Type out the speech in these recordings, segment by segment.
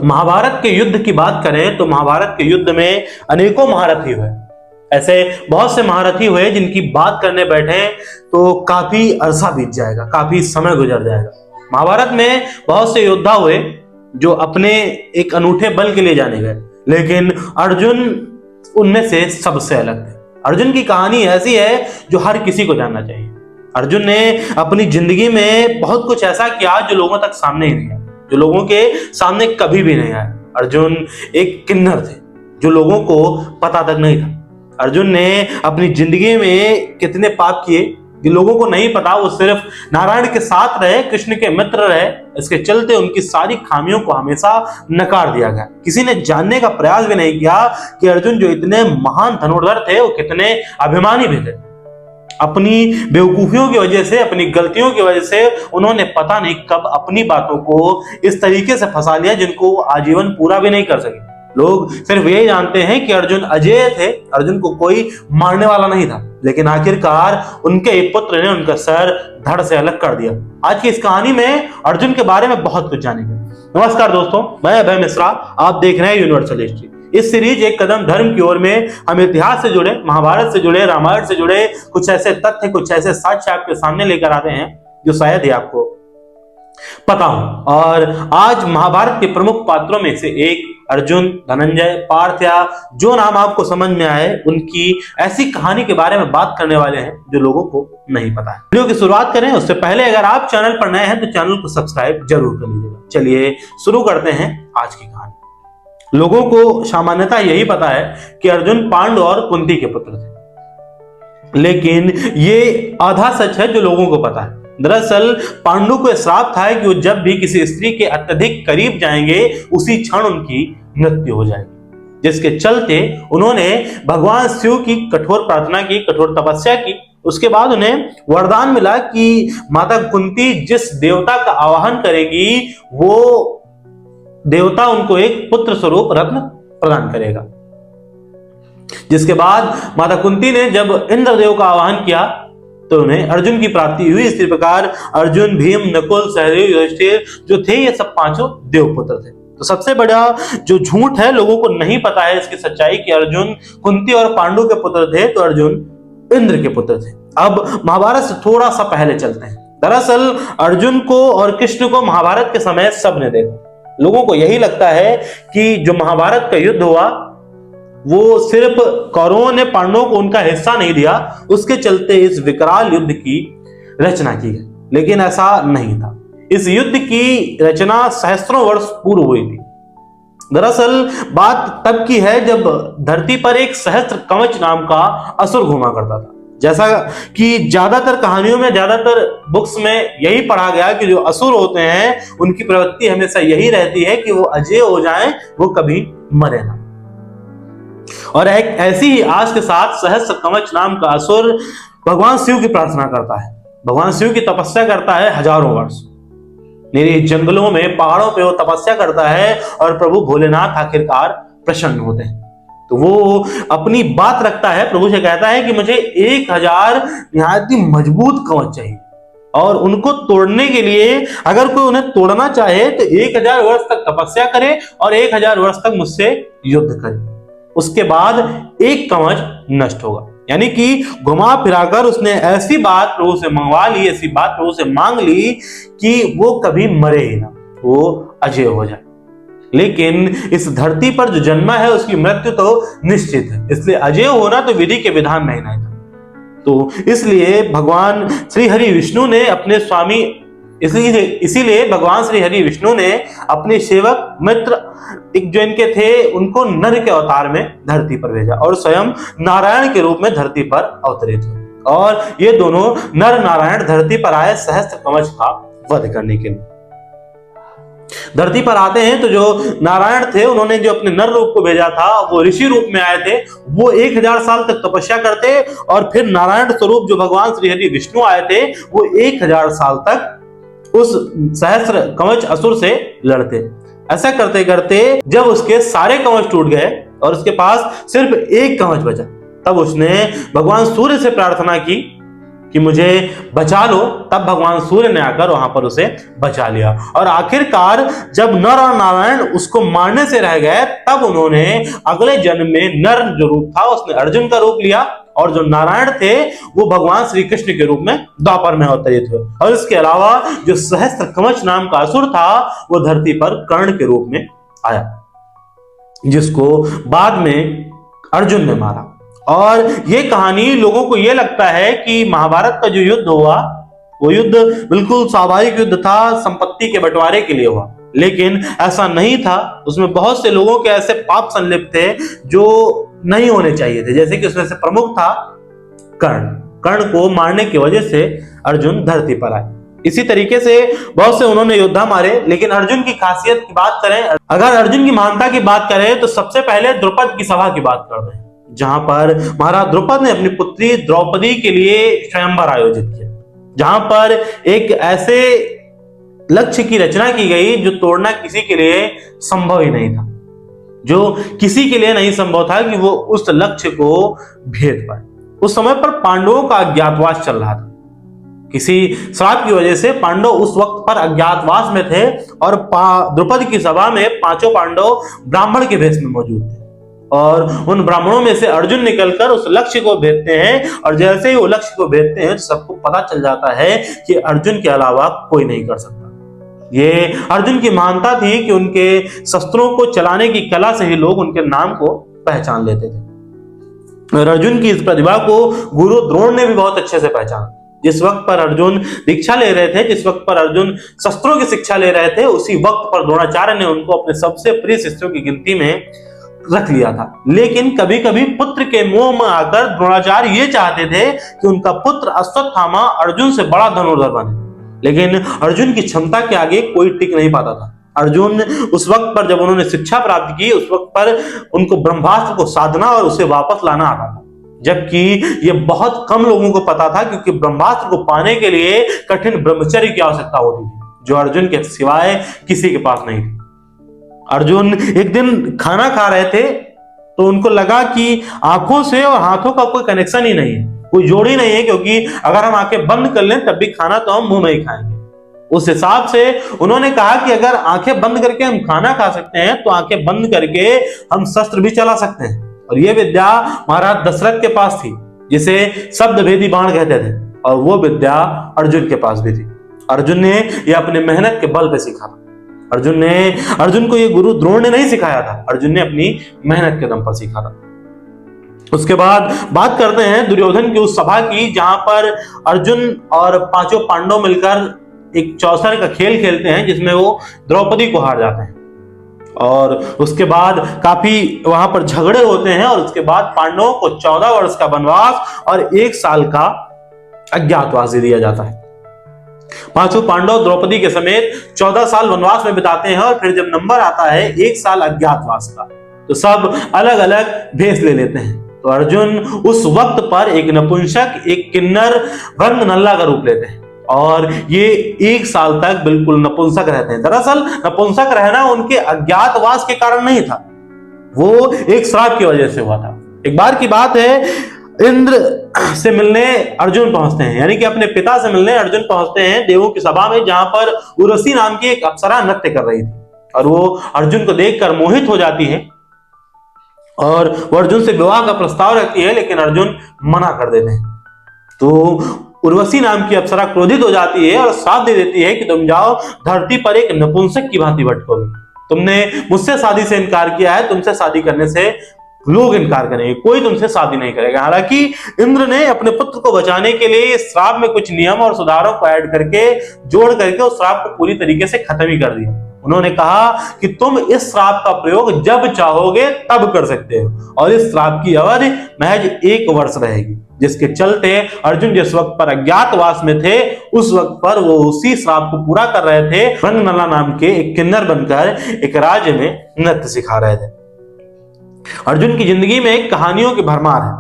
महाभारत के युद्ध की बात करें तो महाभारत के युद्ध में अनेकों महारथी हुए। ऐसे बहुत से महारथी हुए जिनकी बात करने बैठे तो काफी अरसा बीत जाएगा, काफी समय गुजर जाएगा। महाभारत में बहुत से योद्धा हुए जो अपने एक अनूठे बल के लिए जाने गए, लेकिन अर्जुन उनमें से सबसे अलग थे। अर्जुन की कहानी ऐसी है जो हर किसी को जानना चाहिए। अर्जुन ने अपनी जिंदगी में बहुत कुछ ऐसा किया जो लोगों तक सामने ही नहीं आया, जो लोगों के सामने कभी भी नहीं आया। अर्जुन एक किन्नर थे जो लोगों को पता तक नहीं था। अर्जुन ने अपनी जिंदगी में कितने पाप किए जो लोगों को नहीं पता। वो सिर्फ नारायण के साथ रहे, कृष्ण के मित्र रहे, इसके चलते उनकी सारी खामियों को हमेशा नकार दिया गया। किसी ने जानने का प्रयास भी नहीं किया कि अर्जुन जो इतने महान धनुर्धर थे वो कितने अभिमानी भी थे। अपनी बेवकूफियों की वजह से, अपनी गलतियों की वजह से उन्होंने पता नहीं कब अपनी बातों को इस तरीके से फंसा लिया जिनको आजीवन पूरा भी नहीं कर सके। लोग सिर्फ यही जानते हैं कि अर्जुन अजेय थे, अर्जुन को कोई मारने वाला नहीं था, लेकिन आखिरकार उनके एक पुत्र ने उनका सर धड़ से अलग कर दिया। आज की इस कहानी में अर्जुन के बारे में बहुत कुछ जानेंगे। नमस्कार दोस्तों, मैं अभय मिश्रा, आप देख रहे हैं यूनिवर्सल हिस्ट्री। इस सीरीज एक कदम धर्म की ओर में हम इतिहास से जुड़े, महाभारत से जुड़े, रामायण से जुड़े कुछ ऐसे तथ्य, कुछ ऐसे साक्ष्य आपके सामने लेकर आते हैं जो शायद ही आपको पता हो। और आज महाभारत के प्रमुख पात्रों में से एक अर्जुन, धनंजय, पार्थ या जो नाम आपको समझ में आए, उनकी ऐसी कहानी के बारे में बात करने वाले हैं जो लोगों को नहीं पता है। वीडियो की शुरुआत करें उससे पहले अगर आप चैनल पर नए हैं तो चैनल को सब्सक्राइब जरूर कर लीजिएगा। चलिए शुरू करते हैं आज की कहानी। लोगों को सामान्यतः यही पता है कि अर्जुन पांडु और कुंती के पुत्र थे, लेकिन ये आधा सच है जो लोगों को पता है। दरअसल पांडु को श्राप था कि वो जब भी किसी स्त्री के अत्यधिक करीब जाएंगे उसी क्षण उनकी मृत्यु हो जाएगी, जिसके चलते उन्होंने भगवान शिव की कठोर प्रार्थना की, कठोर तपस्या की। उसके बाद उन्हें वरदान मिला कि माता कुंती जिस देवता का आवाहन करेगी वो देवता उनको एक पुत्र स्वरूप रत्न प्रदान करेगा। जिसके बाद माता कुंती ने जब इंद्रदेव का आवाहन किया तो उन्हें अर्जुन की प्राप्ति हुई। इसी प्रकार अर्जुन, भीम, नकुल, सहदेव, युधिष्ठिर जो थे ये सब पांचों देवपुत्र थे। तो सबसे बड़ा जो झूठ है, लोगों को नहीं पता है इसकी सच्चाई कि अर्जुन कुंती और पांडु के पुत्र थे, तो अर्जुन इंद्र के पुत्र थे। अब महाभारत से थोड़ा सा पहले चलते हैं। दरअसल अर्जुन को और कृष्ण को महाभारत के समय सबने देखा। लोगों को यही लगता है कि जो महाभारत का युद्ध हुआ वो सिर्फ कौरवों ने पांडवों को उनका हिस्सा नहीं दिया, उसके चलते इस विकराल युद्ध की रचना की गई, लेकिन ऐसा नहीं था। इस युद्ध की रचना सहस्त्रों वर्ष पूर्व हुई थी। दरअसल बात तब की है जब धरती पर एक सहस्त्र कवच नाम का असुर घुमा करता था। जैसा कि ज्यादातर कहानियों में, ज्यादातर बुक्स में यही पढ़ा गया कि जो असुर होते हैं उनकी प्रवृत्ति हमेशा यही रहती है कि वो अजेय हो जाएं, वो कभी मरे ना। और एक ऐसी ही आस के साथ सहस्त्र कवच नाम का असुर भगवान शिव की प्रार्थना करता है, भगवान शिव की तपस्या करता है हजारों वर्ष। मेरे जंगलों में, पहाड़ों पे वो तपस्या करता है और प्रभु भोलेनाथ आखिरकार प्रसन्न होते हैं। तो वो अपनी बात रखता है, प्रभु से कहता है कि मुझे 1000 निहायत ही मजबूत कवच चाहिए और उनको तोड़ने के लिए अगर कोई उन्हें तोड़ना चाहे तो 1000 वर्ष तक तपस्या करे और 1000 वर्ष तक मुझसे युद्ध करे। उसके बाद एक कवच नष्ट होगा। यानी कि घुमा फिराकर उसने ऐसी बात प्रभु से मंगवा ली, ऐसी बात प्रभु से मांग ली कि वो कभी मरे ही ना, वो अजय हो जाए। लेकिन इस धरती पर जो जन्मा है उसकी मृत्यु तो निश्चित है, इसलिए अजय होना तो विधि के विधान में ही नहीं था। तो इसलिए भगवान श्री हरि विष्णु ने अपने स्वामी इसीलिए भगवान श्री हरि विष्णु ने अपने सेवक मित्र एक जो इनके थे उनको नर के अवतार में धरती पर भेजा और स्वयं नारायण के रूप में धरती पर अवतरित हुए। और ये दोनों नर नारायण धरती पर आए सहस्त्र कवच का वध करने के लिए। धरती पर आते हैं तो जो नारायण थे उन्होंने जो अपने नर रूप को भेजा था वो ऋषि रूप में आए थे। वो 1000 साल तक तपस्या करते और फिर नारायण स्वरूप जो भगवान श्री हरि विष्णु आए थे वो 1000 साल तक उस सहस्त्र कवच असुर से लड़ते। ऐसा करते करते जब उसके सारे कवच टूट गए और उसके पास सिर्फ एक कवच बचा, तब उसने भगवान सूर्य से प्रार्थना की कि मुझे बचा लो, तब भगवान सूर्य ने आकर वहां पर उसे बचा लिया। और आखिरकार जब नर और नारायण उसको मारने से रह गए, तब उन्होंने अगले जन्म में नर जो रूप था उसने अर्जुन का रूप लिया, और जो नारायण थे वो भगवान श्री कृष्ण के रूप में द्वापर में अवतरित हुए। और इसके अलावा जो सहस्त्र कवच नाम का असुर था वो धरती पर कर्ण के रूप में आया, जिसको बाद में अर्जुन ने मारा। और ये कहानी लोगों को ये लगता है कि महाभारत का जो युद्ध हुआ वो युद्ध बिल्कुल स्वाभाविक युद्ध था, संपत्ति के बंटवारे के लिए हुआ, लेकिन ऐसा नहीं था। उसमें बहुत से लोगों के ऐसे पाप संलिप्त थे जो नहीं होने चाहिए थे। जैसे कि उसमें से प्रमुख था कर्ण। कर्ण को मारने की वजह से अर्जुन धरती पर आए। इसी तरीके से बहुत से उन्होंने योद्धा मारे, लेकिन अर्जुन की खासियत की बात करें, अगर अर्जुन की महानता की बात करें तो सबसे पहले द्रुपद की सभा की बात कर रहे हैं, जहां पर महाराज द्रुपद ने अपनी पुत्री द्रौपदी के लिए स्वयंवर आयोजित किया, जहां पर एक ऐसे लक्ष्य की रचना की गई जो तोड़ना किसी के लिए संभव ही नहीं था, जो किसी के लिए नहीं संभव था कि वो उस लक्ष्य को भेद पाए। उस समय पर पांडवों का अज्ञातवास चल रहा था। किसी श्राप की वजह से पांडव उस वक्त पर अज्ञातवास में थे, और द्रुपद की सभा में पांचों पांडव ब्राह्मण के भेष में मौजूद थे। और उन ब्राह्मणों में से अर्जुन निकलकर उस लक्ष्य को भेदते हैं, और जैसे ही वो लक्ष्य को भेदते हैं सबको पता चल जाता है कि अर्जुन के अलावा कोई नहीं कर सकता। ये अर्जुन की महानता थी कि उनके शस्त्रों को चलाने की कला से ही लोग उनके नाम को पहचान लेते थे। और अर्जुन की इस प्रतिभा को गुरु द्रोण ने भी बहुत अच्छे से पहचाना। जिस वक्त पर अर्जुन दीक्षा ले रहे थे, जिस वक्त पर अर्जुन शस्त्रों की शिक्षा ले रहे थे, उसी वक्त पर द्रोणाचार्य ने उनको अपने सबसे प्रिय शिष्यों की गिनती में रख लिया था। लेकिन कभी कभी पुत्र के मोह में आकर द्रोणाचार्य ये चाहते थे कि उनका पुत्र अश्वत्थामा अर्जुन से बड़ा धनुर्धर बने, लेकिन अर्जुन की क्षमता के आगे कोई टिक नहीं पाता था। अर्जुन उस वक्त पर जब उन्होंने शिक्षा प्राप्त की, उस वक्त पर उनको ब्रह्मास्त्र को साधना और उसे वापस लाना आता था, जबकि ये बहुत कम लोगों को पता था, क्योंकि ब्रह्मास्त्र को पाने के लिए कठिन ब्रह्मचर्य की आवश्यकता होती थी, जो अर्जुन के सिवाय किसी के पास नहीं थी। अर्जुन एक दिन खाना खा रहे थे तो उनको लगा कि आंखों से और हाथों का कोई कनेक्शन ही नहीं है, कोई जोड़ ही नहीं है, क्योंकि अगर हम आंखें बंद कर लें तब भी खाना तो हम मुंह में ही खाएंगे। उस हिसाब से उन्होंने कहा कि अगर आंखें बंद करके हम खाना खा सकते हैं तो आंखें बंद करके हम शस्त्र भी चला सकते हैं। और यह विद्या महाराज दशरथ के पास थी, जिसे शब्द भेदी बाण कहते थे, और वो विद्या अर्जुन के पास भी थी। अर्जुन ने यह अपने मेहनत के बल पे सीखा था। अर्जुन को ये गुरु द्रोण ने नहीं सिखाया था, अर्जुन ने अपनी मेहनत के दम पर सीखा था। उसके बाद बात करते हैं दुर्योधन की उस सभा की, जहां पर अर्जुन और पांचों पांडव मिलकर एक चौसर का खेल खेलते हैं, जिसमें वो द्रौपदी को हार जाते हैं। और उसके बाद काफी वहां पर झगड़े होते हैं, और उसके बाद पांडवों को 14 वर्ष का वनवास और 1 साल का अज्ञातवास दे दिया जाता है। पांचों पांडव द्रौपदी के समेत 14 साल वनवास में बिताते हैं, और फिर जब नंबर आता है 1 साल अज्ञातवास का, तो सब अलग अलग भेष ले लेते हैं। तो अर्जुन उस वक्त पर एक नपुंसक, एक किन्नर, वृंद नल्ला का रूप लेते हैं, और ये 1 साल तक बिल्कुल नपुंसक रहते हैं। दरअसल नपुंसक रहना उनके अज्ञातवास के कारण नहीं था, वो एक श्राप की वजह से हुआ था। एक बार की बात है, इंद्र से मिलने अर्जुन पहुंचते हैं, यानी कि अपने पिता से मिलने अर्जुन पहुंचते हैं देवों की सभा में, जहां पर उर्वशी नाम की एक अप्सरा नृत्य कर रही थी, और वो अर्जुन को देखकर मोहित हो जाती है, और वो अर्जुन से विवाह का प्रस्ताव रखती है, लेकिन अर्जुन मना कर देते हैं। तो उर्वशी नाम की अप्सरा क्रोधित हो जाती है और श्राप दे देती है कि तुम जाओ धरती पर एक नपुंसक की भांति भटकोगे। तुमने मुझसे शादी से इनकार किया है, तुमसे शादी करने से लोग इनकार करेंगे, कोई तुमसे शादी नहीं करेगा। हालांकि इंद्र ने अपने पुत्र को बचाने के लिए इस श्राप में कुछ नियम और सुधारों को ऐड करके, जोड़ करके उस श्राप को पूरी तरीके से खत्म ही कर दिया। उन्होंने कहा कि तुम इस श्राप का प्रयोग जब चाहोगे तब कर सकते हो, और इस श्राप की अवधि महज 1 वर्ष रहेगी, जिसके चलते अर्जुन जिस वक्त पर अज्ञातवास में थे, उस वक्त पर वो उसी श्राप को पूरा कर रहे थे। रंगनला नाम के एक किन्नर बनकर एक राज्य में नृत्य सिखा रहे थे। अर्जुन की जिंदगी में एक कहानियों की भरमार है।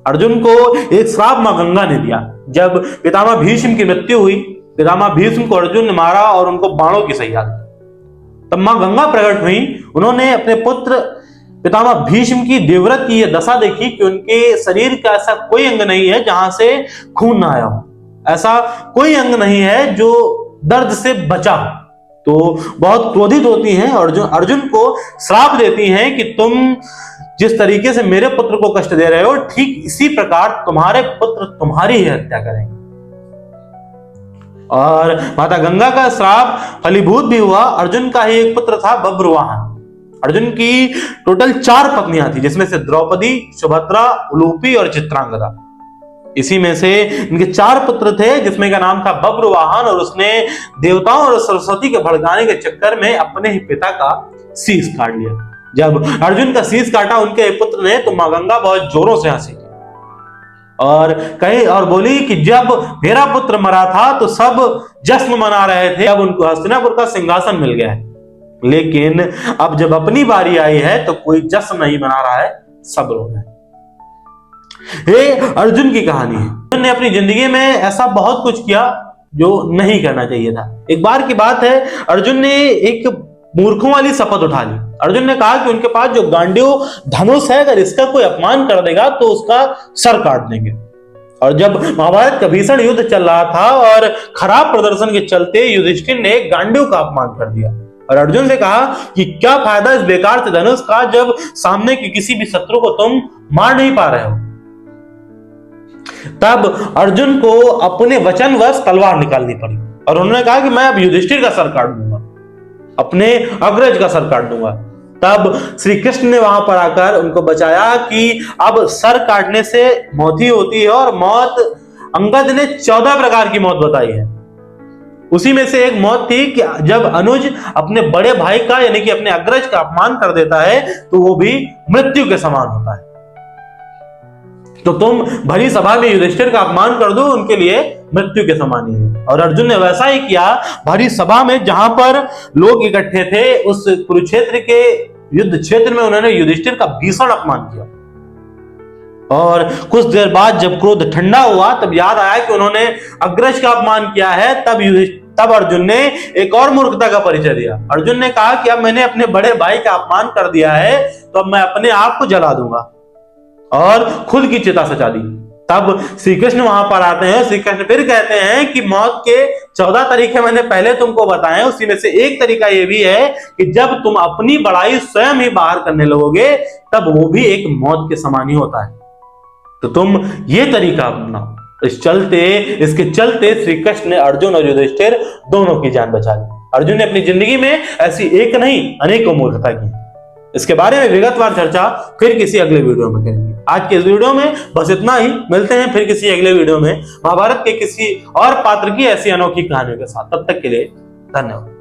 अर्जुन को एक श्राप मां गंगा ने दिया। जब पितामह भीष्म की मृत्यु हुई, पितामह भीष्म को अर्जुन ने मारा और उनको बाणों की सैया दी। तब मां गंगा प्रकट हुई, उन्होंने अपने पुत्र पितामह भीष्म की देवव्रत की यह दशा देखी कि उनके शरीर का ऐसा कोई अंग नहीं है जहां से खून ना आया हो, ऐसा कोई अंग नहीं है जो दर्द से बचा हो। तो बहुत क्रोधित होती हैं और अर्जुन को श्राप देती हैं कि तुम जिस तरीके से मेरे पुत्र को कष्ट दे रहे हो, ठीक इसी प्रकार तुम्हारे पुत्र तुम्हारी ही हत्या करेंगे। और माता गंगा का श्राप फलीभूत भी हुआ। अर्जुन का ही एक पुत्र था बब्रुवाहन। अर्जुन की टोटल 4 पत्नियां थी, जिसमें से द्रौपदी, सुभद्रा, उलूपी और चित्रांगदा। इसी में से इनके 4 पुत्र थे, जिसमें का नाम था बब्रुवाहन, और उसने देवताओं और सरस्वती के भड़काने के चक्कर में अपने ही पिता का शीश काट लिया। जब अर्जुन का शीश काटा उनके पुत्र ने, तो मां गंगा बहुत जोरों से हंसी और कही और बोली कि जब मेरा पुत्र मरा था तो सब जश्न मना रहे थे, अब उनको हस्तिनापुर का सिंहासन मिल गया है, लेकिन अब जब अपनी बारी आई है तो कोई जश्न नहीं मना रहा है, सब रो रहे हैं। ये अर्जुन की कहानी है। अर्जुन ने अपनी जिंदगी में ऐसा बहुत कुछ किया जो नहीं करना चाहिए था। एक बार की बात है, अर्जुन ने एक मूर्खों वाली शपथ उठा ली। अर्जुन ने कहा कि उनके पास जो गांडीव धनुष है, अगर इसका कोई अपमान कर देगा तो उसका सर काट देंगे। और जब महाभारत का भीषण युद्ध चल रहा था और खराब प्रदर्शन के चलते युधिष्ठिर ने गांडीव का अपमान कर दिया और अर्जुन से कहा कि क्या फायदा इस बेकार से धनुष का, जब सामने के किसी भी शत्रु को तुम मार नहीं पा रहे हो। तब अर्जुन को अपने वचनवश तलवार निकालनी पड़ी और उन्होंने कहा कि मैं अब युधिष्ठिर का सर काट दूंगा, अपने अग्रज का सर काट दूंगा। तब श्री कृष्ण ने वहां पर आकर उनको बचाया कि अब सर काटने से मौत ही होती है, और मौत अंगद ने 14 प्रकार की मौत बताई है। उसी में से एक मौत थी कि जब अनुज अपने बड़े भाई का यानी कि अपने अग्रज का अपमान कर देता है तो वो भी मृत्यु के समान होता है। तो तुम भरी सभा में युधिष्ठिर का अपमान कर दो, उनके लिए मृत्यु के समान ही है। और अर्जुन ने वैसा ही किया। भरी सभा में जहां पर लोग इकट्ठे थे, उस कुरुक्षेत्र के युद्ध क्षेत्र में उन्होंने युधिष्ठिर का भीषण अपमान किया। और कुछ देर बाद जब क्रोध ठंडा हुआ, तब याद आया कि उन्होंने अग्रज का अपमान किया है। तब अर्जुन ने एक और मूर्खता का परिचय दिया। अर्जुन ने कहा कि अब मैंने अपने बड़े भाई का अपमान कर दिया है, तो अब मैं अपने आप को जला दूंगा, और खुद की चिता सजा दी। तब श्री कृष्ण वहां पर आते हैं। श्री कृष्ण फिर कहते हैं कि मौत के 14 तरीके मैंने पहले तुमको बताए, उसी में से एक तरीका यह भी है कि जब तुम अपनी बड़ाई स्वयं ही बाहर करने लगोगे, तब वो भी एक मौत के समान ही होता है। तो तुम ये तरीका अपनाओ। इसके चलते श्री कृष्ण ने अर्जुन और युधिष्ठिर दोनों की जान बचा ली। अर्जुन ने अपनी जिंदगी में ऐसी एक नहीं अनेकों मूर्खता की। इसके बारे में विगतवार चर्चा फिर किसी अगले वीडियो में करेंगे। आज के इस वीडियो में बस इतना ही। मिलते हैं फिर किसी अगले वीडियो में महाभारत के किसी और पात्र की ऐसी अनोखी कहानियों के साथ। तब तक के लिए धन्यवाद।